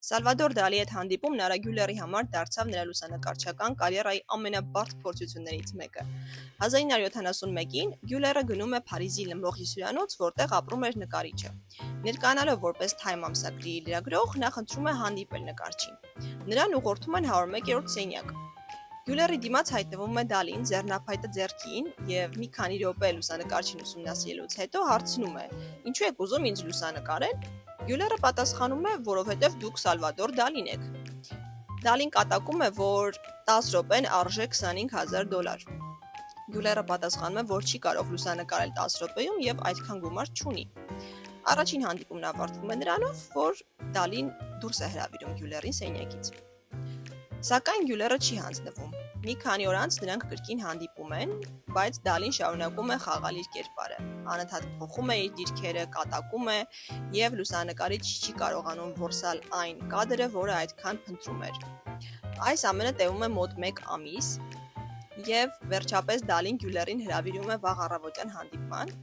Սալվադոր Դալի հետ հանդիպումն Արա Գյուլերի համար դարձավ նրա լուսանկարչական կարիերայի ամենաբարդ փորձություններից մեկը։ 1971-ին Գյուլերը գնում է Փարիզի Լմբոխի հյուրանոց, որտեղ ապրում էր նկարիչը։ Ներկայանալով որպես Time ամսագրի լրագրող, նա խնդրում է հանդիպել նկարչին։ Նրան ուղղորդում են 101-րդ սենյակ։ Գյուլերի դիմաց հայտնվում է Դալին, ձեռնափայտը ձեռքին, եւ մի քանի րոպե լուսանկարչին ուսումնասիրելուց հետո հարցնում է. «Ինչու եք ուզում ինձ լուսանկարել»։ Գյուլերը պատասխանում է, որովհետև դուք Սալվադոր Դալին եք։ Դալին կատակում է, որ 10 րոպեն արժե $25,000։ Գյուլերը պատասխանում է, որ չի կարող լուսանկարել 10 րոպեում եւ այդքան գումար չունի։ Առաջին հանդիպումն ավարտվում է նրանով, որ Դալին դուրս է հրավիրում Գյուլերին սենյակից։ Սակայն Գյուլերը չի հանձնվում։ Մի քանի օր անց նրանք կրկին հանդիպում են, բայց Դալին շարունակում է խաղալ իր կերպարը։ Անընդհատ փոխում է իր դիրքերը, կատակում է եւ լուսանկարիչ չի կարողանում որսալ այն կադրը, որը այդքան փնտրում էր։ Այս ամենը տևում է մոտ 1 ամիս եւ վերջապես Դալին Գյուլերին հրավիրում է վաղ առավոտյան հանդիպման։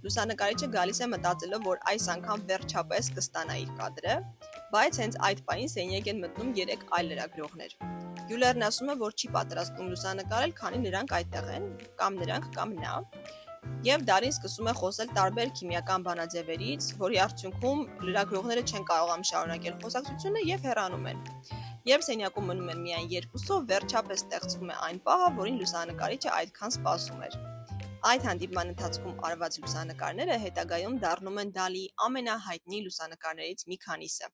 Լուսանկարիչը գալիս է մտածելով, որ այս անգամ վերջապես կստանա իր կադրը, բայց հենց այդ պահին սենյակ են մտնում 3 այլ լրագրողներ։ Գյուլերն ասում է, որ չի պատրաստվում լուսանկարել, քանի նրանք այդտեղ են, կամ նրանք, կամ նա։ Եվ Դալին սկսում է խոսել տարբեր քիմիական բանաձևերից, որի արդյունքում լրագրողները չեն կարողանում շարունակել խոսակցությունը եւ հեռանում են։ Երբ սենյակում մնում են միայն երկուսով, վերջապես ստեղծվում է այն պահը, որին լուսանկարիչը այդքան սպասում էր։ Այդ հանդիպման ընթացքում արված լուսանկարները հետագայում դառնում են Դալիի ամենահայտնի լուսանկարներից մի քանիսը։